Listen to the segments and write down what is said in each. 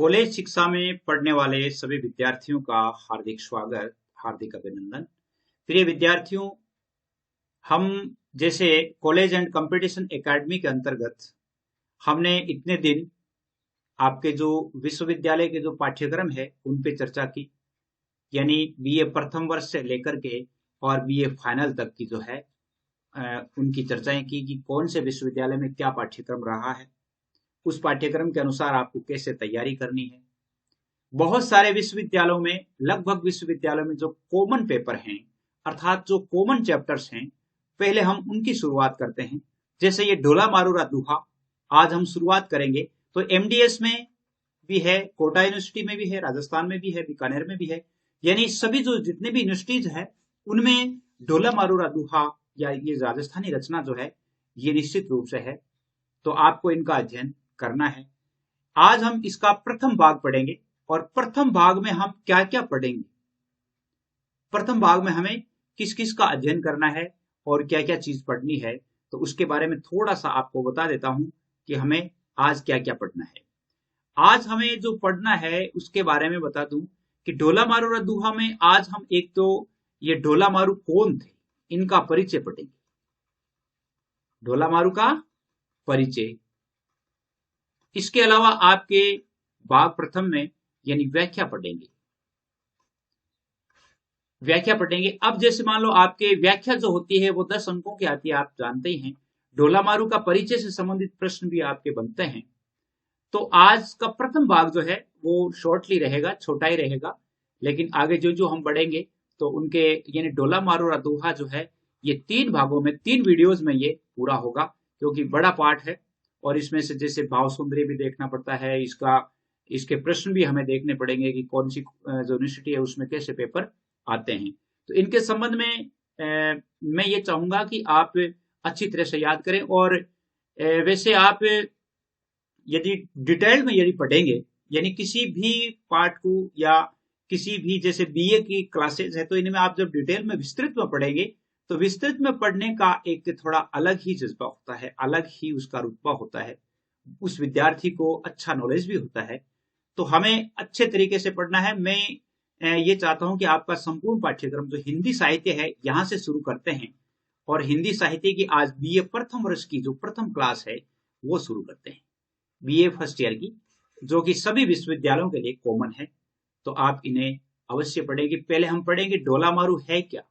College शिक्षा में पढ़ने वाले सभी विद्यार्थियों का हार्दिक स्वागत, हार्दिक अभिनंदन। प्रिय विद्यार्थियों, हम जैसे कॉलेज एंड कंपटीशन एकेडमी के अंतर्गत हमने इतने दिन आपके जो विश्वविद्यालय के जो पाठ्यक्रम है उन पे चर्चा की, यानी बीए प्रथम वर्ष से लेकर के और बीए फाइनल तक की जो है उनकी चर्चाएं की कि कौन से विश्वविद्यालय में क्या पाठ्यक्रम रहा है, उस पाठ्यक्रम के अनुसार आपको कैसे तैयारी करनी है। बहुत सारे विश्वविद्यालयों में, लगभग विश्वविद्यालयों में जो कॉमन पेपर हैं अर्थात जो कॉमन चैप्टर्स हैं, पहले हम उनकी शुरुआत करते हैं। जैसे ये ढोला मारूरा दुहा आज हम शुरुआत करेंगे, तो एमडीएस में भी है, कोटा यूनिवर्सिटी में भी है, राजस्थान में भी है, बीकानेर में भी है, यानी सभी जो जितने भी यूनिवर्सिटीज है उनमें ढोला मारूरा दुहा या ये राजस्थानी रचना जो है ये निश्चित रूप से है, तो आपको इनका अध्ययन करना है। आज हम इसका प्रथम भाग पढ़ेंगे और प्रथम भाग में हम क्या क्या पढ़ेंगे, प्रथम भाग में हमें किस किस का अध्ययन करना है और क्या क्या चीज पढ़नी है, तो उसके बारे में थोड़ा सा आपको बता देता हूं कि हमें आज क्या क्या पढ़ना है। आज हमें जो पढ़ना है उसके बारे में बता दूं कि ढोला मारूरा दुहा में आज हम एक तो ये ढोला मारू कौन थे इनका परिचय पढ़ेंगे, ढोला मारू का परिचय। इसके अलावा आपके भाग प्रथम में यानी व्याख्या पढ़ेंगे, व्याख्या पढ़ेंगे। अब जैसे मान लो आपके व्याख्या जो होती है वो 10 अंकों की आती है, आप जानते ही हैं। ढोला मारू का परिचय से संबंधित प्रश्न भी आपके बनते हैं। तो आज का प्रथम भाग जो है वो शॉर्टली रहेगा, छोटा ही रहेगा, लेकिन आगे जो जो हम बढ़ेंगे तो उनके यानी ढोला मारूरा दोहा जो है ये 3 भागों में 3 वीडियोज में ये पूरा होगा, क्योंकि बड़ा पार्ट है और इसमें से जैसे भाव सुंदरी भी देखना पड़ता है, इसके प्रश्न भी हमें देखने पड़ेंगे कि कौन सी जो यूनिवर्सिटी है उसमें कैसे पेपर आते हैं। तो इनके संबंध में मैं ये चाहूंगा कि आप अच्छी तरह से याद करें। और वैसे आप यदि डिटेल में यदि पढ़ेंगे, यानी किसी भी पार्ट को या किसी भी जैसे बीए की क्लासेस है तो इनमें आप जब डिटेल में विस्तृत में पढ़ेंगे तो विस्तृत में पढ़ने का एक थोड़ा अलग ही जज्बा होता है, अलग ही उसका रुतबा होता है, उस विद्यार्थी को अच्छा नॉलेज भी होता है। तो हमें अच्छे तरीके से पढ़ना है। मैं ये चाहता हूं कि आपका संपूर्ण पाठ्यक्रम जो हिंदी साहित्य है यहां से शुरू करते हैं और हिंदी साहित्य की आज बीए प्रथम वर्ष की जो प्रथम क्लास है वो शुरू करते हैं, बीए फर्स्ट ईयर की, जो कि सभी विश्वविद्यालयों के लिए कॉमन है। तो आप इन्हें अवश्य पढ़ेंगे। पहले हम पढ़ेंगे ढोला मारू है क्या।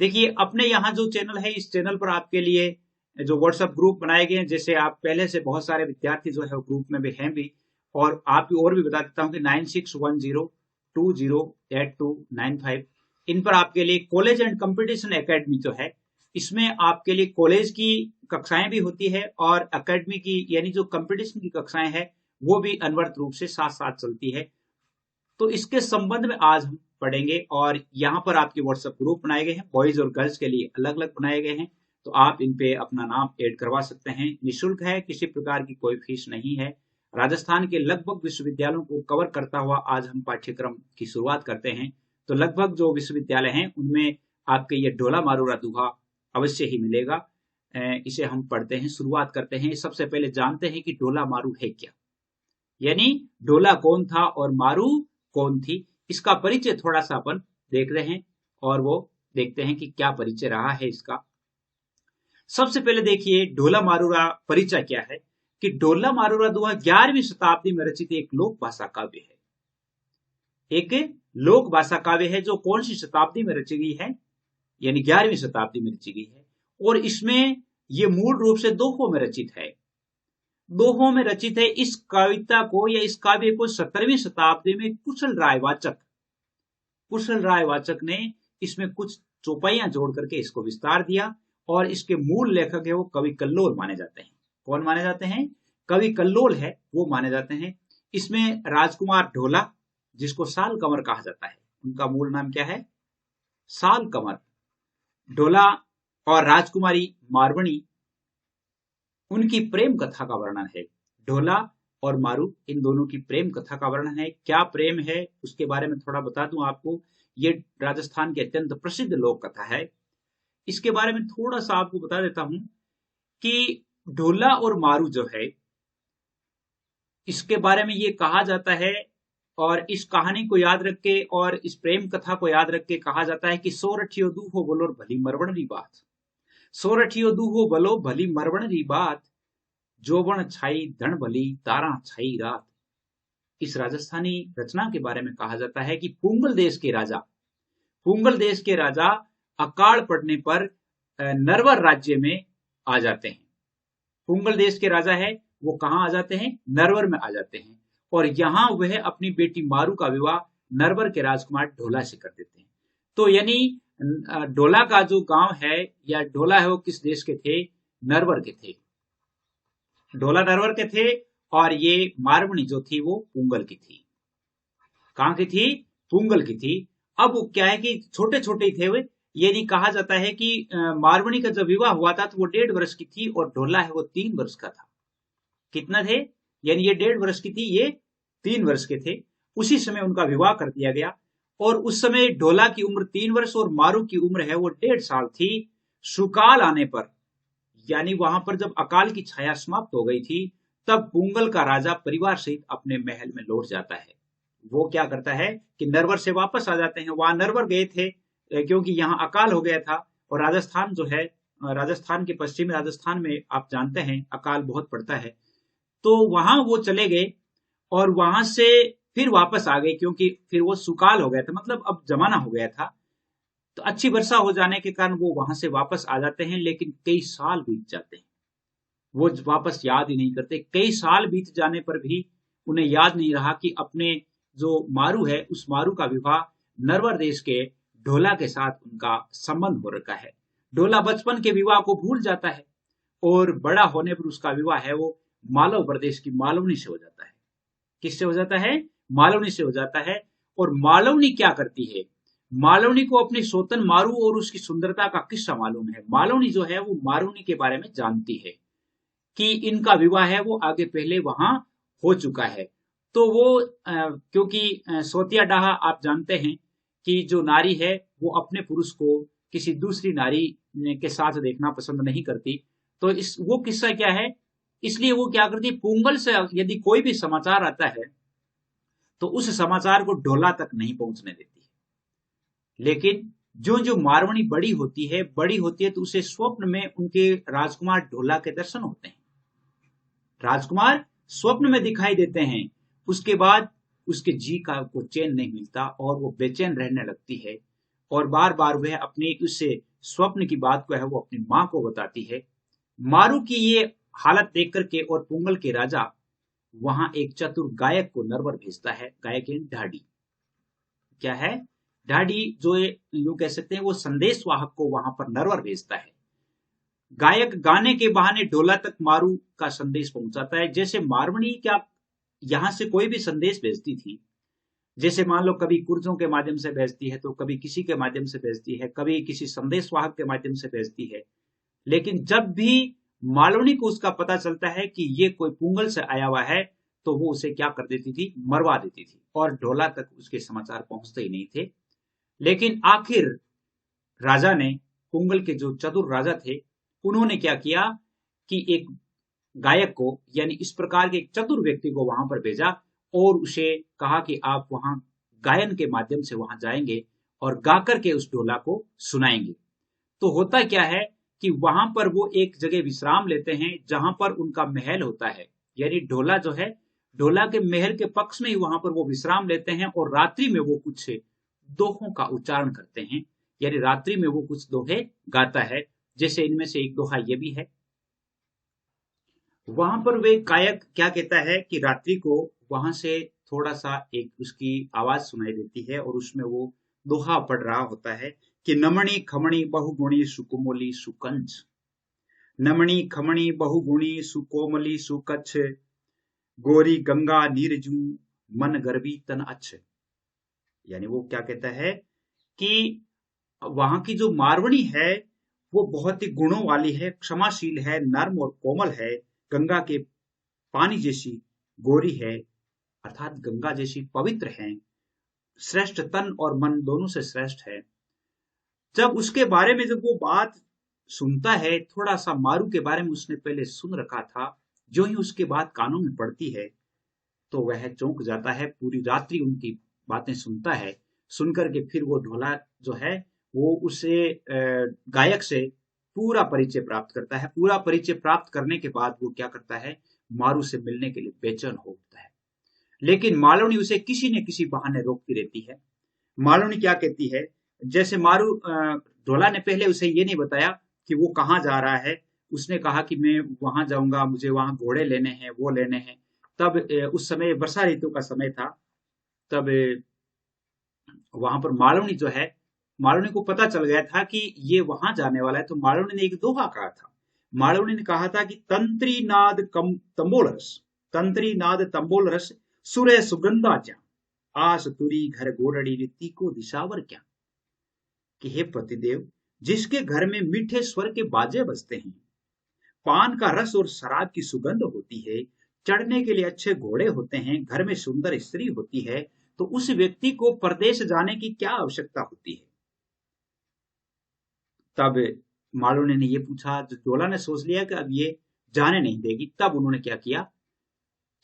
देखिए, अपने यहाँ जो चैनल है इस चैनल पर आपके लिए जो व्हाट्सएप ग्रुप बनाए गए हैं, जैसे आप पहले से बहुत सारे विद्यार्थी जो है ग्रुप में भी हैं भी, और आप और भी बता देता हूं कि 9610208295 इन पर आपके लिए कॉलेज एंड कंपटीशन एकेडमी जो है इसमें आपके लिए कॉलेज की कक्षाएं भी होती है और एकेडमी की यानी जो कंपटीशन की कक्षाएं हैं वो भी अनवरत रूप से साथ साथ चलती है। तो इसके संबंध में आज हम पढ़ेंगे और यहाँ पर आपके व्हाट्सएप ग्रुप बनाए गए हैं, बॉयज और गर्ल्स के लिए अलग अलग बनाए गए हैं, तो आप इन पे अपना नाम ऐड करवा सकते हैं। निःशुल्क है, किसी प्रकार की कोई फीस नहीं है। राजस्थान के लगभग विश्वविद्यालयों को कवर करता हुआ आज हम पाठ्यक्रम की शुरुआत करते हैं। तो लगभग जो विश्वविद्यालय हैं उनमें आपके ये ढोला मारूरा दुहा अवश्य ही मिलेगा। इसे हम पढ़ते हैं, शुरुआत करते हैं। सबसे पहले जानते हैं कि ढोला मारू है क्या, यानी ढोला कौन था और मारू कौन थी। इसका परिचय थोड़ा सा अपन देख रहे हैं और वो देखते हैं कि क्या परिचय रहा है इसका। सबसे पहले देखिए ढोला मारूरा परिचय क्या है, कि ढोला मारूरा दुहा 11वीं शताब्दी में रचित एक लोक भाषा काव्य है। एक लोक भाषा काव्य है जो कौन सी शताब्दी में रची गई है, यानी 11वीं शताब्दी में रची गई है। और इसमें ये मूल रूप से दोहों में रचित है, दोहों में रचित है। इस कविता को या इस काव्य को 17वीं शताब्दी में कुशल राय वाचक ने इसमें कुछ चौपाइयां जोड़ करके इसको विस्तार दिया और इसके मूल लेखक है वो कवि कल्लोल माने जाते हैं। कौन माने जाते हैं? कवि कल्लोल है वो माने जाते हैं। इसमें राजकुमार ढोला, जिसको साल कमर कहा जाता है, उनका मूल नाम क्या है? साल कमर ढोला, और राजकुमारी मारवणी, उनकी प्रेम कथा का वर्णन है। ढोला और मारू इन दोनों की प्रेम कथा का वर्णन है। क्या प्रेम है उसके बारे में थोड़ा बता दूं आपको। ये राजस्थान की अत्यंत प्रसिद्ध लोक कथा है। इसके बारे में थोड़ा सा आपको बता देता हूं कि ढोला और मारू जो है इसके बारे में ये कहा जाता है, और इस कहानी को याद रख के और इस प्रेम कथा को याद रख के कहा जाता है कि सोरठियो दूहो बोलो भली मरवण री बात, सोरठियो दूहो बोलो भली मरवण री बात, जोबन छाई धन भली तारा छाई रात। इस राजस्थानी रचना के बारे में कहा जाता है कि पुंगल देश के राजा अकाल पड़ने पर नरवर राज्य में आ जाते हैं। पुंगल देश के राजा है वो कहाँ आ जाते हैं? नरवर में आ जाते हैं, और यहां वह अपनी बेटी मारू का विवाह नरवर के राजकुमार ढोला से कर देते हैं। तो यानी ढोला का जो गांव है या ढोला है वो किस देश के थे? नरवर के थे। ढोला नरवर के थे और ये मारवणी जो थी वो पुंगल की थी। कहां की थी? पुंगल की थी। अब वो क्या है कि छोटे छोटे ही थे वे। यदि कहा जाता है कि मारवणी का जब विवाह हुआ था तो वो 1.5 वर्ष की थी और ढोला है वो 3 वर्ष का था। कितना थे? यानी ये 1.5 वर्ष की थी, ये 3 वर्ष के थे। उसी समय उनका विवाह कर दिया गया, और उस समय ढोला की उम्र 3 वर्ष और मारू की उम्र है वो 1.5 साल थी। सुकाल आने पर, यानी वहां पर जब अकाल की छाया समाप्त हो गई थी, तब पुंगल का राजा परिवार सहित अपने महल में लौट जाता है। वो क्या करता है कि नरवर से वापस आ जाते हैं। वहां नरवर गए थे क्योंकि यहाँ अकाल हो गया था, और राजस्थान जो है, राजस्थान के पश्चिमी राजस्थान में आप जानते हैं अकाल बहुत पड़ता है। तो वहां वो चले गए और वहां से फिर वापस आ गए, क्योंकि फिर वो सुकाल हो गया था, मतलब अब जमाना हो गया था। तो अच्छी वर्षा हो जाने के कारण वो वहां से वापस आ जाते हैं, लेकिन कई साल बीत जाते हैं, वो वापस याद ही नहीं करते। कई साल बीत जाने पर भी उन्हें याद नहीं रहा कि अपने जो मारू है उस मारू का विवाह नरवर देश के ढोला के साथ उनका संबंध हो रखा है। ढोला बचपन के विवाह को भूल जाता है और बड़ा होने पर उसका विवाह है वो मालव प्रदेश की मालवनी से हो जाता है। किससे हो जाता है? मालवनी से हो जाता है। और मालवनी क्या करती है? मालवनी को अपनी सोतन मारू और उसकी सुंदरता का किस्सा मालूम है। मालवनी जो है वो मारूनी के बारे में जानती है कि इनका विवाह है वो आगे पहले वहां हो चुका है। तो वो क्योंकि सोतिया डाहा आप जानते हैं कि जो नारी है वो अपने पुरुष को किसी दूसरी नारी के साथ देखना पसंद नहीं करती। तो इस वो किस्सा क्या है, इसलिए वो क्या करती, पुंगल से यदि कोई भी समाचार आता है तो उस समाचार को ढोला तक नहीं पहुंचने देती है। लेकिन जो जो मारवणी बड़ी होती है तो उसे स्वप्न में उनके राजकुमार ढोला के दर्शन होते हैं। राजकुमार स्वप्न में दिखाई देते हैं। उसके बाद उसके जी का को चैन नहीं मिलता और वो बेचैन रहने लगती है, और बार बार वह अपने उस स्वप्न की बात को है वो अपनी मां को बताती है। मारू की ये हालत देख करके और पुंगल के राजा वहां एक चतुर गायक को नरवर भेजता है। गायक ढाडी क्या है? ढाडी जो यूं कह सकते हैं वो संदेश वाहक को वहां पर नरवर भेजता है। गायक गाने के बहाने ढोला तक मारू का संदेश पहुंचाता है। जैसे मारवणी क्या यहां से कोई भी संदेश भेजती थी, जैसे मान लो कभी कुर्जों के माध्यम से भेजती है, तो कभी किसी के माध्यम से भेजती है, कभी किसी संदेश वाहक के माध्यम से भेजती है। लेकिन जब भी मालवणी को उसका पता चलता है कि ये कोई पुंगल से आया हुआ है, तो वो उसे क्या कर देती थी? मरवा देती थी, और ढोला तक उसके समाचार पहुंचते ही नहीं थे। लेकिन आखिर राजा ने, पुंगल के जो चतुर राजा थे, उन्होंने क्या किया कि एक गायक को, यानी इस प्रकार के एक चतुर व्यक्ति को वहां पर भेजा और उसे कहा कि आप वहां गायन के माध्यम से वहां जाएंगे और गाकर के उस ढोला को सुनाएंगे। तो होता क्या है कि वहां पर वो एक जगह विश्राम लेते हैं जहां पर उनका महल होता है, यानी ढोला जो है, ढोला के महल के पक्ष में ही वहां पर वो विश्राम लेते हैं, और रात्रि में वो कुछ दोहों का उच्चारण करते हैं, यानी रात्रि में वो कुछ दोहे गाता है। जैसे इनमें से एक दोहा ये भी है। वहां पर वे गायक क्या कहता है कि रात्रि को वहां से थोड़ा सा एक उसकी आवाज सुनाई देती है, और उसमें वो दोहा पढ़ रहा होता है कि नमणी खमणी बहुगुणी सुकोमली सुकंच, नमणी खमणी बहुगुणी सुकोमली सुकच्छ, गोरी गंगा नीरजू मन गर्वी तन अच्छ। यानी वो क्या कहता है कि वहां की जो मारवणी है वो बहुत ही गुणों वाली है, क्षमाशील है, नर्म और कोमल है, गंगा के पानी जैसी गोरी है, अर्थात गंगा जैसी पवित्र है, श्रेष्ठ तन और मन दोनों से श्रेष्ठ है। जब उसके बारे में जब वो बात सुनता है, थोड़ा सा मारू के बारे में उसने पहले सुन रखा था, जो ही उसके बात कानों में पड़ती है तो वह चौंक जाता है, पूरी रात्रि उनकी बातें सुनता है। सुनकर के फिर वो ढोला जो है वो उसे गायक से पूरा परिचय प्राप्त करता है। पूरा परिचय प्राप्त करने के बाद वो क्या करता है, मारू से मिलने के लिए बेचैन हो उठता है। लेकिन मालवनी उसे किसी न किसी बहाने रोकती रहती है। मालवनी क्या कहती है, जैसे मारू ढोला ने पहले उसे ये नहीं बताया कि वो कहाँ जा रहा है। उसने कहा कि मैं वहां जाऊंगा, मुझे वहां घोड़े लेने हैं, वो लेने हैं। तब उस समय वर्षा ऋतु का समय था। तब वहां पर मालवनी जो है, मालवनी को पता चल गया था कि ये वहां जाने वाला है। तो मालवनी ने एक दोहा कहा था। मालवनी ने कहा था कि तंत्री नाद कम तंबोल रस, तंत्री नाद तंबोल रस, सुरे सुगंधा क्या, आस तुरी घर गोरड़ी रीति को दिशावर क्या। कि हे पतिदेव, जिसके घर में मीठे स्वर के बाजे बजते हैं, पान का रस और शराब की सुगंध होती है, चढ़ने के लिए अच्छे घोड़े होते हैं, घर में सुंदर स्त्री होती है, तो उस व्यक्ति को परदेश जाने की क्या आवश्यकता होती है। तब मालूने ने ये पूछा, तो डोला ने सोच लिया कि अब ये जाने नहीं देगी। तब उन्होंने क्या किया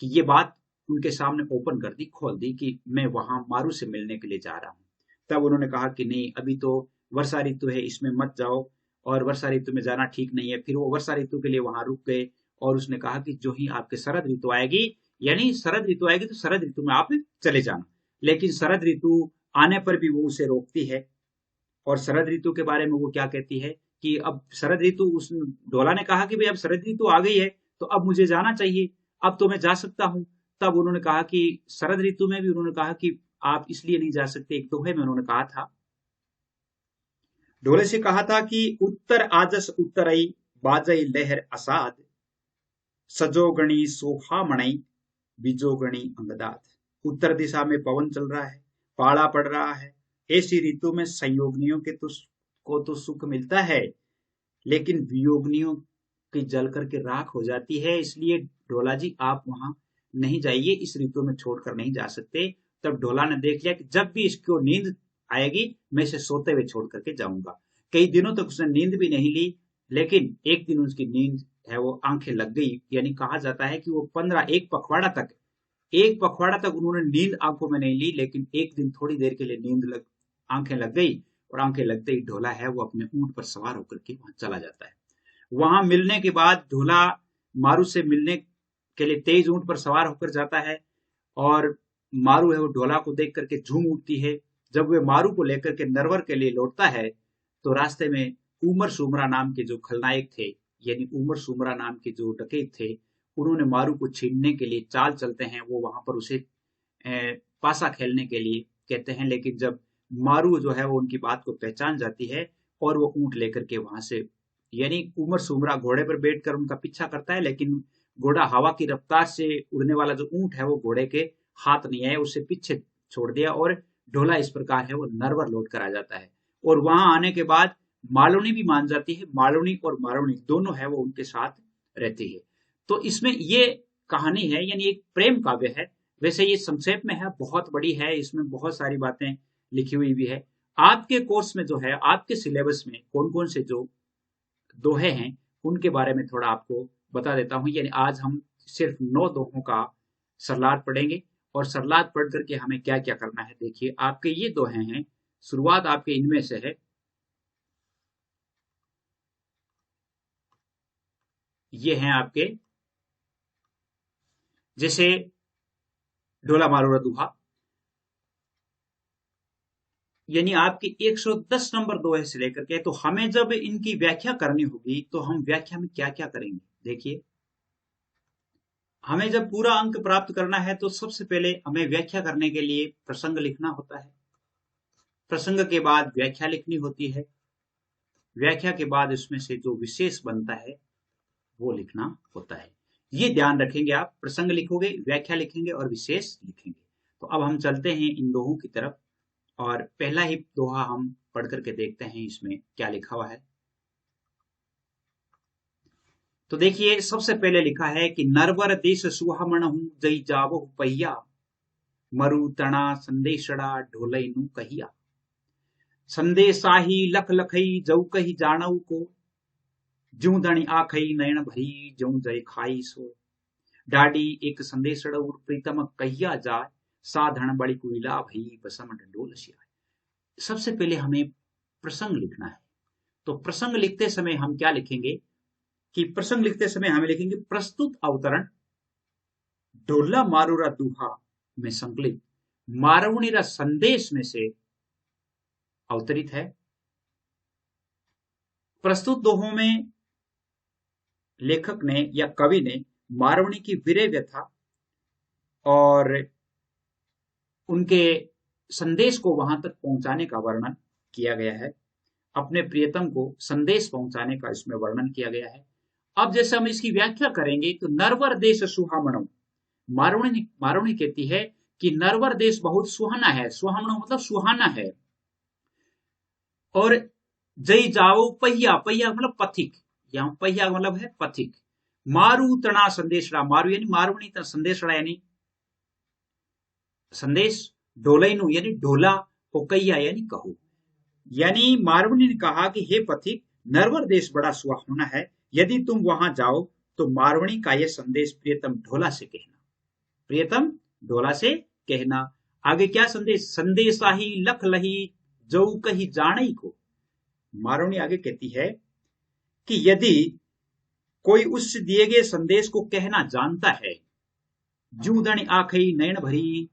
कि ये बात उनके सामने ओपन कर दी, खोल दी कि मैं वहां मारू से मिलने के लिए जा रहा हूं। तब उन्होंने कहा कि नहीं, अभी तो वर्षा ऋतु है, इसमें मत जाओ, और वर्षा ऋतु में जाना ठीक नहीं है। फिर वो वर्षा ऋतु के लिए वहां रुक गए, और उसने कहा कि जो ही आपके शरद ऋतु आएगी, यानी शरद ऋतु आएगी तो शरद ऋतु में आप चले जाना। लेकिन शरद ऋतु आने पर भी वो उसे रोकती है। और शरद ऋतु के बारे में वो क्या कहती है कि अब शरद ऋतु, उस डोला ने कहा कि भाई अब शरद ऋतु आ गई है, तो अब मुझे जाना चाहिए, अब तो मैं जा सकता हूं। तब उन्होंने कहा कि शरद ऋतु में भी उन्होंने कहा कि आप इसलिए नहीं जा सकते। एक दोहे में उन्होंने कहा था, डोले से कहा था कि उत्तर आजस उत्तरई बाजई लहर असाद, सजोगणी सोहामणई बीजोगणी अंगदात। उत्तर दिशा में पवन चल रहा है, पाला पड़ रहा है। ऐसी ऋतु में संयोगनियों को तो सुख मिलता है, लेकिन वियोगनियों की जल करके राख हो जाती है। इसलिए ढोला जी आप वहां नहीं जाइए, इस ऋतु में छोड़कर नहीं जा सकते। तब ढोला ने देख लिया कि जब भी इसको नींद आएगी, मैं इसे सोते हुए छोड़ करके जाऊंगा। कई दिनों तक उसने नींद भी नहीं ली, लेकिन एक दिन उसकी नींद है वो आंखें लग गई। यानी कहा जाता है कि वो 1 पखवाड़ा तक उन्होंने नींद आंखों में नहीं ली, लेकिन एक दिन थोड़ी देर के लिए आंखें लग गई। और आंखें लगते ही ढोला है वो अपने ऊंट पर सवार होकर के वहां चला जाता है। वहां मिलने के बाद ढोला मारू से मिलने के लिए तेज ऊंट पर सवार होकर जाता है, और मारू है वो ढोला को देख करके झूम उठती है। जब वे मारू को लेकर के नरवर के लिए लौटता है, तो रास्ते में उमर सुमरा नाम के जो खलनायक थे, यानी उमर सुमरा नाम के जो डकैत थे, उन्होंने मारू को छीनने के लिए चाल चलते हैं। वो वहां पर उसे पासा खेलने के लिए कहते हैं। लेकिन जब मारू जो है वो उनकी बात को पहचान जाती है, और वो ऊंट लेकर के वहां से, यानी उमर सुमरा घोड़े पर बैठकर उनका पीछा करता है, लेकिन घोड़ा हवा की रफ्तार से उड़ने वाला जो ऊंट है वो घोड़े के हाथ नहीं आया, उसे पीछे छोड़ दिया, और ढोला इस प्रकार है वो नरवर लौट कर आ जाता है। और वहां आने के बाद मालूनी भी मान जाती है। मालूनी और मालूनी दोनों है वो उनके साथ रहती है। तो इसमें ये कहानी है, यानी एक प्रेम काव्य है। वैसे ये संक्षेप में है, बहुत बड़ी है, इसमें बहुत सारी बातें लिखी हुई भी है। आपके कोर्स में जो है, आपके सिलेबस में कौन कौन से जो दोहे हैं, उनके बारे में थोड़ा आपको बता देता हूं। यानी आज हम सिर्फ 9 दोहों का सरलाद पढ़ेंगे, और सरलाद पढ़ करके हमें क्या क्या करना है। देखिए, आपके ये दोहे हैं, शुरुआत आपके इनमें से है। ये हैं आपके, जैसे ढोला मारूरा दुहा, यानी आपकी 110 नंबर दोहे से लेकर के, तो हमें जब इनकी व्याख्या करनी होगी तो हम व्याख्या में क्या क्या करेंगे। देखिए, हमें जब पूरा अंक प्राप्त करना है तो सबसे पहले हमें व्याख्या करने के लिए प्रसंग लिखना होता है। प्रसंग के बाद व्याख्या लिखनी होती है। व्याख्या के बाद इसमें से जो विशेष बनता है वो लिखना होता है। ये ध्यान रखेंगे आप, प्रसंग लिखोगे, व्याख्या लिखेंगे और विशेष लिखेंगे। तो अब हम चलते हैं इन दोहों की तरफ, और पहला ही दोहा हम पढ़ करके देखते हैं इसमें क्या लिखा हुआ है। तो देखिए, सबसे पहले लिखा है कि नरवर देश सुहामण हूं जई जावो पहिया, मरु तना संदेशड़ा ढोलई नु कहिया। संदेशाही लख लखई जऊ कही जानऊ को, ज्यों दणी आखई नयन भरी ज्यों जय खाई सो। डाडी एक संदेश प्रीतम कहिया जाए, साधन बड़ी कुइला भई बसम डंडोल सियाए। सबसे पहले हमें प्रसंग लिखना है। तो प्रसंग लिखते समय हम क्या लिखेंगे कि प्रसंग लिखते समय हमें लिखेंगे प्रस्तुत अवतरण ढोला मारूरा दुहा में संकलित मारवणीरा संदेश में से अवतरित है। प्रस्तुत दोहों में लेखक ने या कवि ने मारवणी की वीर व्यथा और उनके संदेश को वहां तक पहुंचाने का वर्णन किया गया है। अपने प्रियतम को संदेश पहुंचाने का इसमें वर्णन किया गया है। अब जैसे हम इसकी व्याख्या करेंगे तो नरवर देश सुहामणो, मारवणी कहती है कि नरवर देश बहुत सुहाना है। सुहामणो मतलब सुहाना है। और जय जाओ पहिया, पहिया मतलब पथिक, यहाँ पहिया मतलब है पथिक। मारू तना संदेशड़ा, मारू यानी मारवणी संदेशड़ा यानी संदेश, ढोलैनु यानी ढोला, पोकैया यानी कहो। यानी मारवणी ने कहा कि हे पथिक, नरवर देश बड़ा सुहावना है, यदि तुम वहां जाओ तो मारवणी का यह संदेश प्रियतम ढोला से कहना, प्रियतम ढोला से कहना। आगे क्या संदेश, संदेशा ही लख लही जो कही जाने को। मारवणी आगे कहती है कि यदि कोई उस दिए गए संदेश को कहना जानता है, जूदण आखई नयन भरी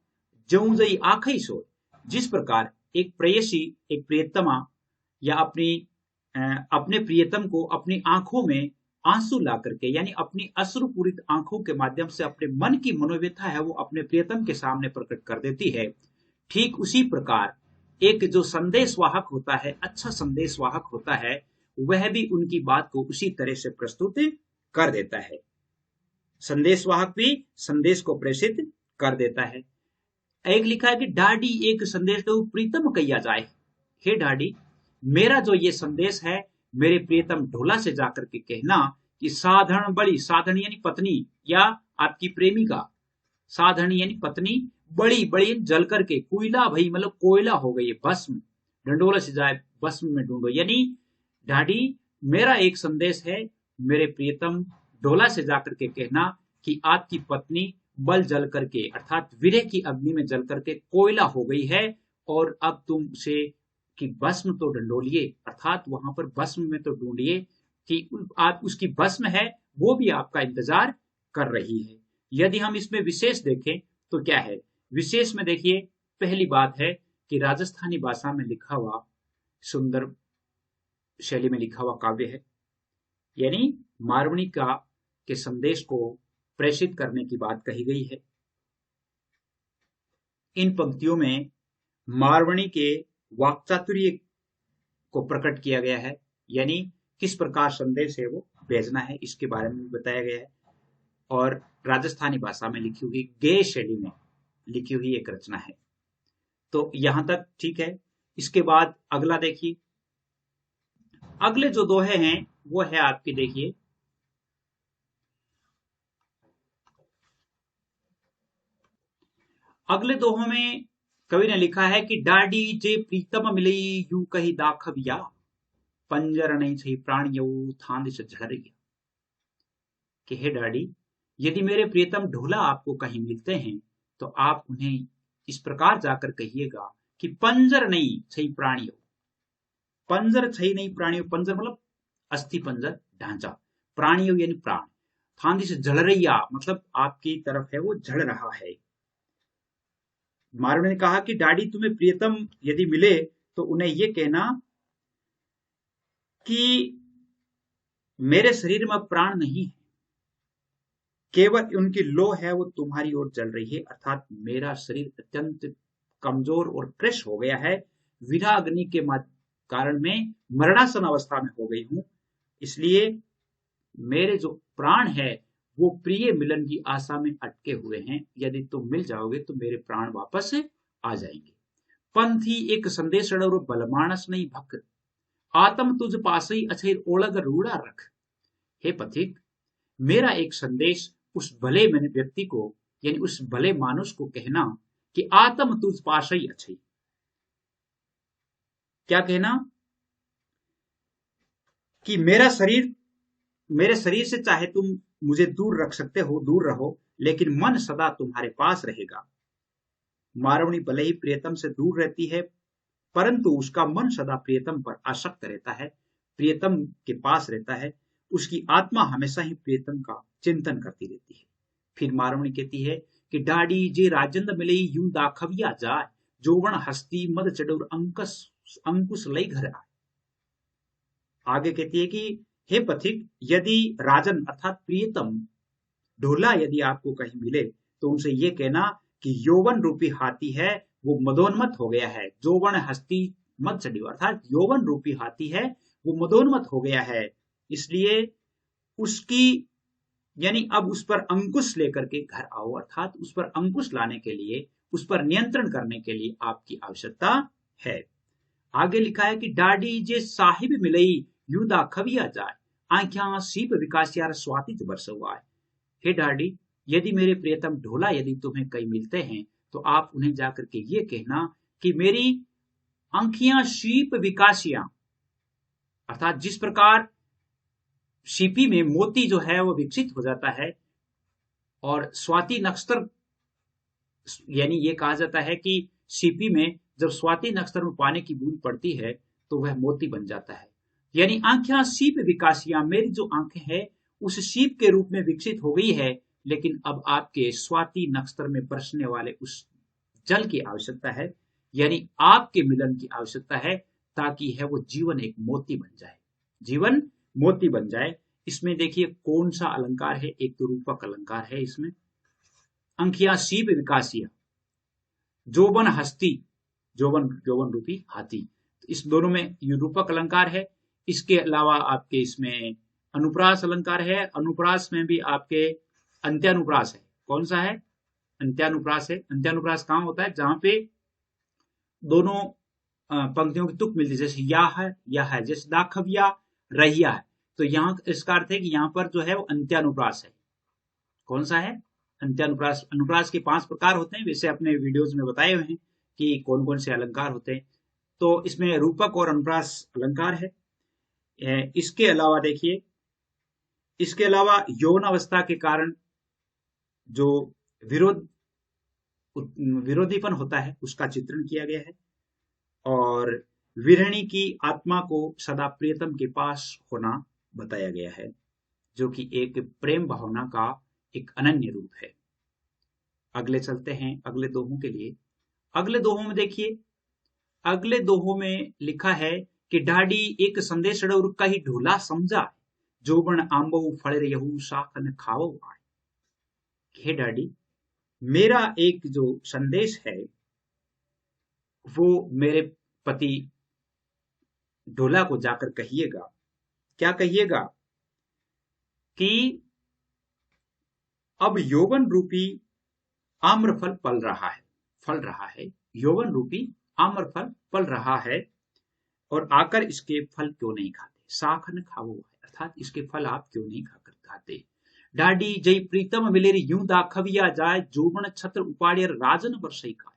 जऊ जई आखई सो। जिस प्रकार एक प्रेयसी, एक प्रियतमा या अपने प्रियतम को अपनी आंखों में आंसू ला करके, यानी अपनी अश्रुपूरित आंखों के माध्यम से अपने मन की मनोव्यथा है वो अपने प्रियतम के सामने प्रकट कर देती है, ठीक उसी प्रकार एक जो संदेशवाहक होता है, अच्छा संदेशवाहक होता है, वह भी उनकी बात को उसी तरह से प्रस्तुत कर देता है। संदेशवाहक भी संदेश को प्रेषित कर देता है। एक लिखा है कि डाडी एक संदेश तो प्रीतम कहिया जाए, हे डाडी मेरा जो ये संदेश है मेरे प्रियतम ढोला से जाकर के कहना कि साधन बड़ी, साधन यानी पत्नी या आपकी प्रेमिका, साधन यानी पत्नी, बड़ी बड़ी जल करके, कोयला भई मतलब कोयला हो गई, भस्म, डंडोला से जाए भस्म में ढूंढो। यानी डाडी मेरा एक संदेश है, मेरे प्रियतम ढोला से जाकर के कहना कि आपकी पत्नी बल जल करके अर्थात विरह की अग्नि में जल करके कोयला हो गई है, और अब तुम उसे कि भस्म तो डंडोलिए, अर्थात वहां पर भस्म में तो ढूंढिए कि आप उसकी भस्म है वो भी आपका इंतजार कर रही है। यदि हम इसमें विशेष देखें तो क्या है, विशेष में देखिए पहली बात है कि राजस्थानी भाषा में लिखा हुआ सुंदर शैली में लिखा हुआ काव्य है, यानी मारवणी का के संदेश को प्रेषित करने की बात कही गई है। इन पंक्तियों में मारवणी के वाक्चातुर्य को प्रकट किया गया है, यानी किस प्रकार संदेश है वो भेजना है इसके बारे में बताया गया है, और राजस्थानी भाषा में लिखी हुई गेय शैली में लिखी हुई एक रचना है। तो यहां तक ठीक है। इसके बाद अगला देखिए, अगले जो दोहे हैं वो है आपके, देखिए अगले दोहों में कवि ने लिखा है कि daddy J Pritam milli you कही दाखब या, पंजर नहीं छही प्राणियों थांद से झड़ गया। कि हे डाडी यदि मेरे प्रियतम ढोला आपको कहीं मिलते हैं तो आप उन्हें इस प्रकार जाकर कहिएगा कि पंजर नहीं छही प्राणियों, पंजर छही नहीं प्राणियों, पंजर मतलब अस्थि पंजर ढांचा, प्राणियों यानी प्राण, थांदी से जल रैया मतलब आपकी तरफ है वो झड़ रहा है। मारवणी ने कहा कि डाडी तुम्हें प्रियतम यदि मिले तो उन्हें यह कहना कि मेरे शरीर में प्राण नहीं है, केवल उनकी लो है वो तुम्हारी ओर जल रही है, अर्थात मेरा शरीर अत्यंत कमजोर और कृश हो गया है, विराग्नि के कारण में मरणासन अवस्था में हो गई हूं, इसलिए मेरे जो प्राण है वो प्रिय मिलन की आशा में अटके हुए हैं, यदि तुम मिल जाओगे तो मेरे प्राण वापस आ जाएंगे। पंथी एक संदेश बलमानस नहीं भक, आत्म तुझ पासई अछैर ओलग रूड़ा रख। हे पथिक मेरा एक संदेश उस भले व्यक्ति को यानी उस भले मानुष को कहना कि आत्म तुझ पासई अछई, क्या कहना कि मेरे शरीर से चाहे तुम मुझे दूर रख सकते हो, दूर रहो, लेकिन मन सदा तुम्हारे पास रहेगा। मारवणी भले ही प्रियतम से दूर रहती है, परंतु उसका मन सदा प्रियतम पर आसक्त रहता है, प्रियतम के पास रहता है। उसकी आत्मा हमेशा ही प्रियतम का चिंतन करती रहती है। फिर मारवणी कहती है कि डाडी जे राजंद मिले यूं दाखविया जाए, जोवन हस्ती मद चडोर अंकुश लई घर आए। आगे कहती है कि हे पथिक, यदि राजन अर्थात प्रियतम ढोला यदि आपको कहीं मिले तो उनसे ये कहना कि यौवन रूपी हाथी है, वो मदोन्मत्त हो गया है। यौवन हस्ती मत चढ़ी, अर्थात यौवन रूपी हाथी है, वो मदोन्मत्त हो गया है, इसलिए उसकी यानी अब उस पर अंकुश लेकर के घर आओ, अर्थात उस पर अंकुश लाने के लिए, उस पर नियंत्रण करने के लिए आपकी आवश्यकता है। आगे लिखा है कि डाडी जे साहिब मिलई यूदा खविया जाए, आंख्या सीप विकासियार स्वाति बरस हुआ है। हे डाडी, यदि मेरे प्रियतम ढोला यदि तुम्हें कहीं मिलते हैं तो आप उन्हें जाकर के ये कहना कि मेरी आंखियां शीप विकासियां, अर्थात जिस प्रकार सीपी में मोती जो है वो विकसित हो जाता है, और स्वाति नक्षत्र यानी ये कहा जाता है कि सीपी में जब स्वाति नक्षत्र में पानी की बूंद पड़ती है तो वह मोती बन जाता है। यानी आंखें सीप विकासियां, मेरी जो आंखें हैं उस सीप के रूप में विकसित हो गई है, लेकिन अब आपके स्वाति नक्षत्र में बरसने वाले उस जल की आवश्यकता है, यानी आपके मिलन की आवश्यकता है, ताकि है वो जीवन एक मोती बन जाए, जीवन मोती बन जाए। इसमें देखिए कौन सा अलंकार है, एक तो रूपक अलंकार है इसमें, अंखिया सीप विकासिया, जोबन हस्ती, जोबन जोबन रूपी हाथी, तो इस दोनों में ये रूपक अलंकार है। इसके अलावा आपके इसमें अनुप्रास अलंकार है, अनुप्रास में भी आपके अंत्यानुप्रास है। कौन सा है? अंत्यानुप्रास है। अंत्यानुप्रास कहां होता है? जहां पे दोनों पंक्तियों की तुक मिलती है, जैसे या है, जैसे दाखविया रहिया है, तो यहाँ इसका अर्थ है कि यहाँ पर जो है वो अंत्यानुप्रास है। कौन सा है? अंत्यानुप्रास। अनुप्रास के 5 प्रकार होते हैं, वैसे अपने वीडियोज में बताए हुए हैं कि कौन कौन से अलंकार होते हैं। तो इसमें रूपक और अनुप्रास अलंकार है। इसके अलावा देखिए, इसके अलावा यौन अवस्था के कारण जो विरोधीपन होता है उसका चित्रण किया गया है, और विरहिणी की आत्मा को सदा प्रियतम के पास होना बताया गया है, जो कि एक प्रेम भावना का एक अनन्य रूप है। अगले चलते हैं अगले दोहों के लिए। अगले दोहों में देखिए, अगले दोहों में लिखा है कि डाडी एक संदेश का ही ढोला समझा, जोबन आंबो फल रहू साखन खाओ आए। हे डाडी, मेरा एक जो संदेश है वो मेरे पति ढोला को जाकर कहिएगा। क्या कहिएगा? कि अब यौवन रूपी आम्रफल फल रहा है, यौवन रूपी आम्रफल फल रहा है, और आकर इसके फल क्यों नहीं खाते? साखन खाओ, अर्थात इसके फल आप क्यों नहीं खाते? डाडी जय प्रीतम मिलेरी यूं दाखविया जाए, जोबन छत्र उपाड़ियर राजन बरसई खाए।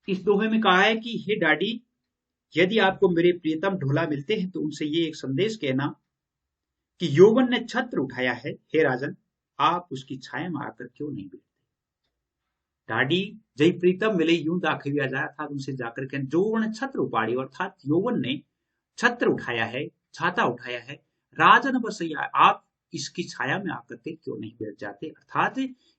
इस दोहे में कहा है कि हे डाडी, यदि आपको मेरे प्रियतम ढोला मिलते हैं तो उनसे ये एक संदेश कहना कि यौवन ने छत्र उठाया है, हे राजन, आप उसकी छाया में आकर क्यों नहीं बैठते? डाडी जय प्रीतम मिले यूं दाखविया जाए, अर्थात उनसे जाकर के यौवन छत्र उपाड़ी, अर्थात यौवन ने छत्र उठाया है, छाता उठाया है, राजन बसैया, आप इसकी छाया में आकर के क्यों नहीं बैठ जाते? अर्थात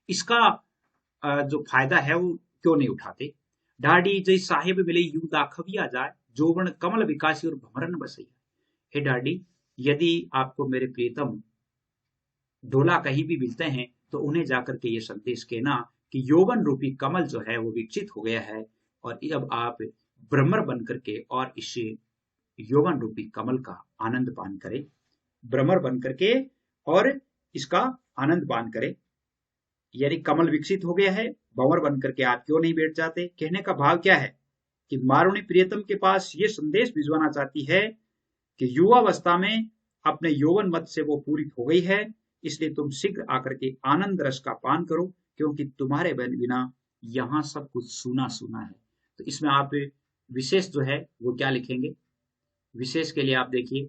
इसका जो फायदा है वो क्यों नहीं उठाते? डाडी जय साहिब मिले यूं दाखविया जाए, जोवन कमल विकासी और भमरन बसैया। हे डाडी, यदि आपको मेरे प्रियतम ढोला कहीं भी मिलते हैं तो उन्हें जाकर के ये संदेश कहना कि यौवन रूपी कमल जो है वो विकसित हो गया है, और अब आप भ्रमर बन करके और इस यौवन रूपी कमल का आनंद पान करें, भ्रमर बन करके और इसका आनंद पान करें। यानी कमल विकसित हो गया है, भंवर बन करके आप क्यों नहीं बैठ जाते? कहने का भाव क्या है कि मारुणी प्रियतम के पास ये संदेश भिजवाना चाहती है कि युवावस्था में अपने यौवन मत से वो पूरी हो गई है, इसलिए तुम शीघ्र आकर के आनंद रस का पान करो, क्योंकि तुम्हारे बिना यहां सब कुछ सूना सूना है। तो इसमें आप विशेष जो है वो क्या लिखेंगे? विशेष के लिए आप देखिए,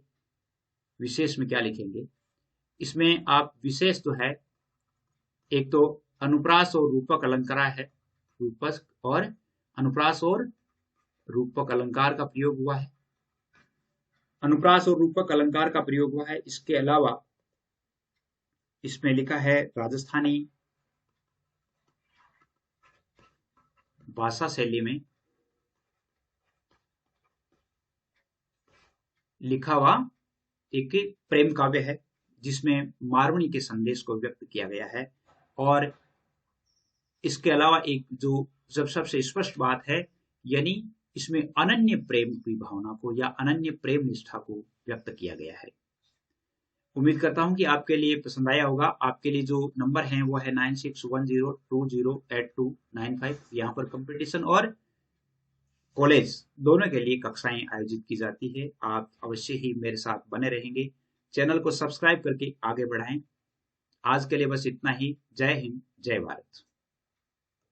विशेष में क्या लिखेंगे? इसमें आप विशेष जो है, एक तो अनुप्रास और रूपक अलंकार है, रूपक और अनुप्रास और रूपक अलंकार का प्रयोग हुआ है। अनुप्रास और रूपक अलंकार का प्रयोग हुआ है। इसके अलावा इसमें लिखा है राजस्थानी भाषा शैली में लिखा हुआ एक प्रेम काव्य है, जिसमें मारवणी के संदेश को व्यक्त किया गया है। और इसके अलावा एक जो जब सबसे स्पष्ट बात है, यानी इसमें अनन्य प्रेम की भावना को या अनन्य प्रेम निष्ठा को व्यक्त किया गया है। उम्मीद करता हूं कि आपके लिए पसंद आया होगा। आपके लिए जो नंबर है वो है 9610208295। यहाँ पर कंपटीशन और कॉलेज दोनों के लिए कक्षाएं आयोजित की जाती है। आप अवश्य ही मेरे साथ बने रहेंगे। चैनल को सब्सक्राइब करके आगे बढ़ाएं। आज के लिए बस इतना ही। जय हिंद, जय भारत।